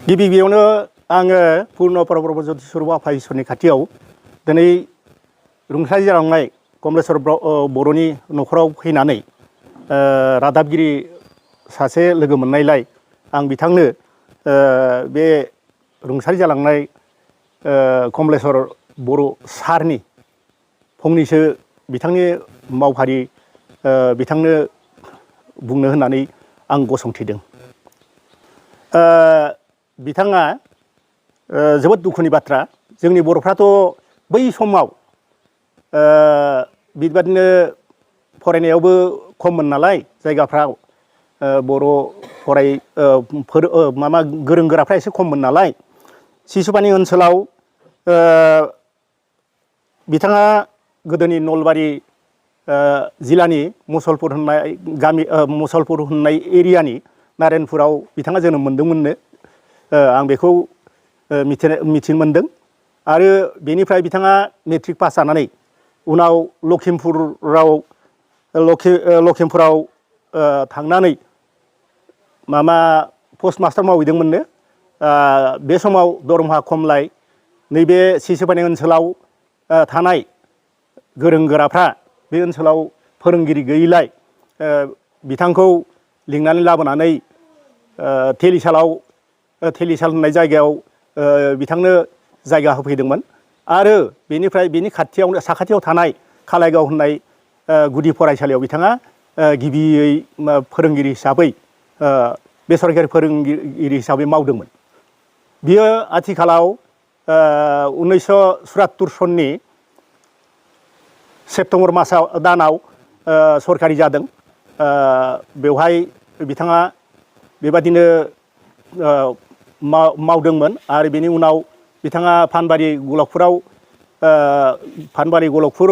गिबि गिबियावनो आङो पुर्ण परब्रह्म ज्योति स्वरूप आफा इसोरनि खाथियाव दिनै रुंसारि जालांनाय कमलेश्वर बर'नि न'खराव फैनानै रादाबगिरि सासे लोगो मोननायलाय आं बिथांनो बे रुंसारि जालांनाय कमलेश्वर बर' सारनि फंनैसो बिथांनि मावफारि बिथांनो बुंनो होननानै आं गसंथिदों। बिथाङा जोबोद दुखुनि बाथ्रा। जोंनि बर'फ्राथ' बै समाव बेबादिनो फरायनायावबो खममोन नालाय जायगाफ्राव बर' गोरों गोराफ्रा एसे खममोन नालाय सिसुपानि ओनसोलाव बिथाङा गोदोनि नलबारि जिल्लानि मुसलपुर होननाय गामि मुसलपुर होननाय एरियानि नारायणपुराव बिथाङा जोनोम मोनदोंमोननो आं बेखौ मिथिनो मोनदों। आरो बेनिफ्राय बिथाङा मेट्रिक पास जानानै उनाव लखिमपुराव थांनानै पस्ट मास्टार मावहैदोंमोननो। बे समाव दरमाहा खमलाय नैबे सिसुपानि ओनसोलाव थानाय गोरों गोराफ्रा बे ओनसोलाव फोरोंगिरि गैयैलाय बिथांखौ लिंनानै लाबोनानै तेलिसाल होननाय जायगायाव बिथांनो जायगा होफैदोंमोन। आरो बेनिफ्राय बेनि साखाथियाव थानाय खालायगाव होननाय गुदि फरायसालियाव बिथाङा गिबियै फोरोंगिरि हिसाबै बेसरकारि फोरोंगिरि हिसाबै मावदोंमोन। बियो आथिखालाव 1974 सननि सेप्तेम्बर दानाव सरकारि जादों। बेवहाय बिथाङा बेबादिनो मावदोंमोन। आरो बेनि उनाव बिथाङा पानबारि गलकपुर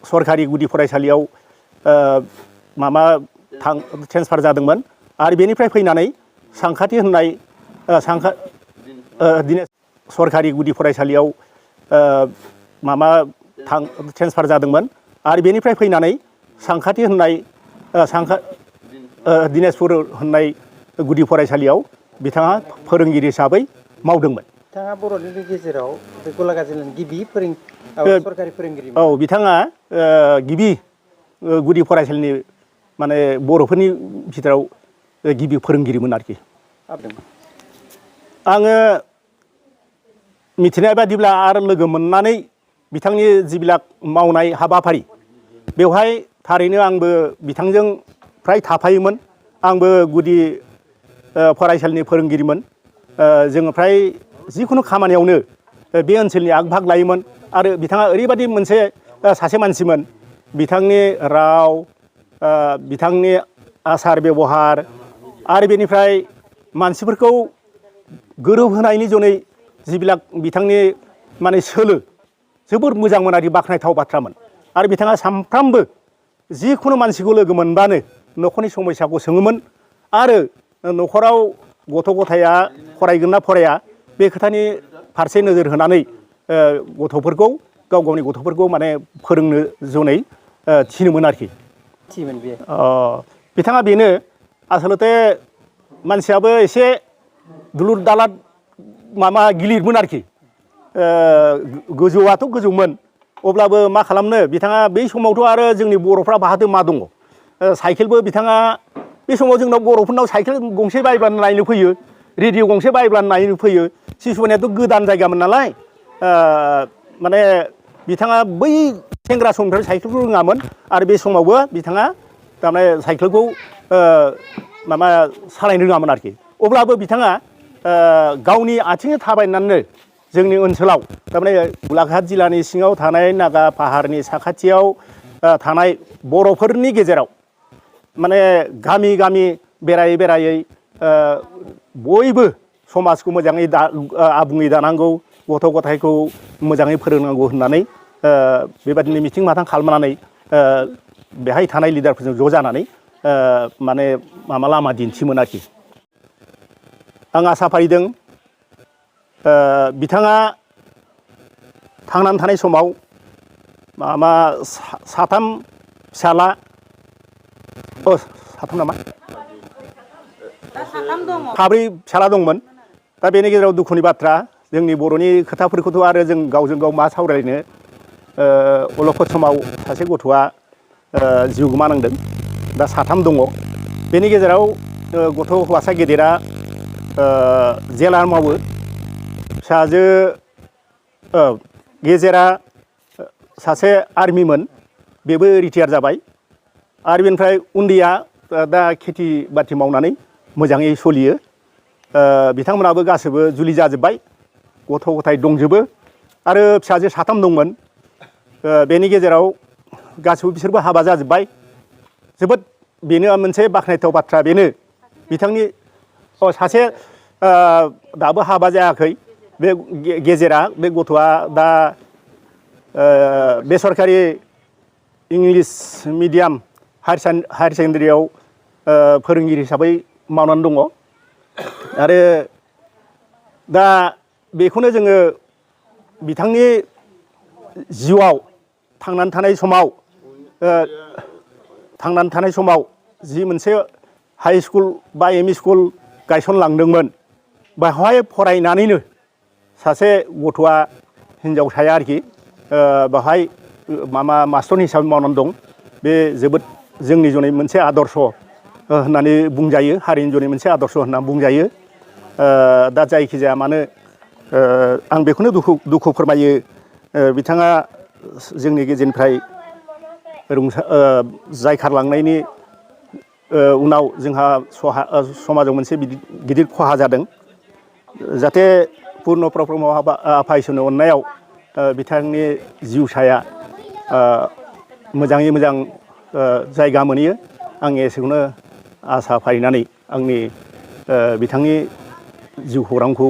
सरकारि गुदि फरायसालियाव ट्रेन्सफार जादोंमोन। आरो बेनिफ्राय फैनानै सानखाथि होननाय सरकारि गुदि फरायसालियाव ट्रेन्सफार जादोंमोन। आरो बेनिफ्राय फैनानै सानखाथि होननाय दिनेशपुर होननाय गुदि फरायसालियाव बिथाङा फोरोंगिरि हिसाबै मावदोंमोन। बिथाङा बर'नि गेजेराव गलाघाट जिल्लानि गिबि सरकारि फोरोंगिरि। औ, बिथाङा गिबि गुदि फरायसालिनि बर'फोरनि भितराव गिबि फोरोंगिरिमोन आरोखि। आङो मिथिनाय बादिब्ला आरो लोगो मोननानै बिथांनि जिबिलाक मावनाय हाबाफारि बेवहाय थारैनो आंबो बिथांजों फ्राय थाफायोमोन। आंबो गुदि फरायसालिनि फोरोंगिरिमोन। जोङो फ्राय जिखुनु खामानियावनो बे ओनसोलनि आग भाग लायोमोन। आरो बिथाङा ओरैबादि मोनसे सासे मानसिमोन, बिथांनि राव, बिथांनि आसार बेबहार आरो बेनिफ्राय मानसिफोरखौ गोरोबहोनायनि जनै जिबिलाक बिथांनि सोलो जोबोर मोजांमोन आरो बाख्नायथाव बाथ्रामोन। आरो बिथाङा सानफ्रामबो जिखुनु मानसिखौ लोगो मोनबानो न'खरनि समस्याखौ सोङोमोन। आरो न'खराव गथ' गथाया फरायगोन ना फराया बे खोथानि फारसे नोजोर होनानै गथ'फोरखौ गावनि गथ'फोरखौ फोरोंनो जनै थिनोमोन आरोखि। बिथाङा बेनो आसलते मानसियाबो एसे दुलुर दालाद गिलिरमोन आरोखि। गोजौआथ' गोजौमोन, अब्लाबो मा खालामनो बिथाङा बै समावथ' आरो जोंनि बर'फ्रा बाहादो मा दङ। साइकेलबो बिथाङा बे समाव जोंनाव बर'फोरनाव साइकेल गंसे बायब्लानो नायनो फैयो, रेडिअ' गंसे बायब्लानो नायनो फैयो। सिसुपानियाथ' गोदान जायगामोन नालाय बिथाङा बै सेंग्रा समनिफ्राय साइकेलखौ रोङामोन। आरो बे समावबो बिथाङा थारमाने साइकेलखौ सालायनो रोङामोन आरोखि। अब्लाबो बिथाङा गावनि आथिंजों थाबायनानैनो जोंनि ओनसोलाव थारमाने गलाघाट जिल्लानि सिङाव थानाय नागा पाहारनि साखाथियाव थानाय बर'फोरनि गेजेराव गामि गामि बेरायै बेरायै बयबो समाजखौ मोजाङै आबुङै दानांगौ, गथ' गथायखौ मोजाङै फोरोंनांगौ होननानै बेबादिनो मिथिं माथां खालामनानै बेहाय थानाय लिडारफोरजों ज' जानानै लामा दिन्थियोमोन आरोखि। आं आसा फारिदों बिथाङा थांनानै थानाय समाव साथाम फिसाला साथाम नामा? साब्रै फिसाला दंमोन। दा बेनि गेजेराव दुखुनि बाथ्रा जोंनि बर'नि खोथाफोरखौथ' आरो जों गावजों गाव मा सावरायनो अलखद समाव सासे गथ'आ जिउ गोमानांदों दा 3 दङ बेनि गेजेराव गथ' हौवासा गेदेरा जेलार मावो फिसाजो गेजेरा सासे आर्मिमोन बेबो रिटायार जाबाय आरो बेनिफ्राय उन्दैया दा खेथि बाथि मावनानै मोजाङै सोलियो बिथांमोनाबो गासैबो जुलि जाजोब्बाय गथ' गथाय दंजोबो आरो फिसाजो 3 दंमोन बेनि गेजेराव गासैबो बिसोरबो हाबा जाजोब्बाय जोबोद बेनो मोनसे बाख्नायथाव बाथ्रा बेनो बिथांनि सासे दाबो हाबा जायाखै बे गेजेरा बे गथ'आ दा बेसरकारि इंलिस मिडियाम हायार सेकेन्डारियाव फोरोंगिरि हिसाबै मावनानै दङ आरो दा बेखौनो जोङो बिथांनि जिउआव थांनानै थानाय समाव जि मोनसे हाइ स्कुल बा एम इ स्कुल गायसनलांदोंमोन बेवहाय फरायनानैनो सासे गथ'आ हिनजावसाया आरोखि बेवहाय मास्टर हिसाबै मावनानै दं बे जोबोद जोंनि जनै मोनसे आदर्श होननानै बुंजायो हारिनि जनै मोनसे आदर्श होननानै बुंजायो दा जायखिजाया मानो आं बेखौनो दुखु फोरमायो बिथाङा जोंनि गेजेरनिफ्राय जायखारलांनायनि उनाव जोंहा समाजाव मोनसे गिदिर खहा जादों जाहाथे पुर्न प्रब्रह्म आफा इसोरनि अननायाव बिथांनि जिउसाया मोजाङै मोजां जायगा मोनहैयो आं एसेखौनो आसा फारिनानै आंनि बिथांनि जिउ खौरांखौ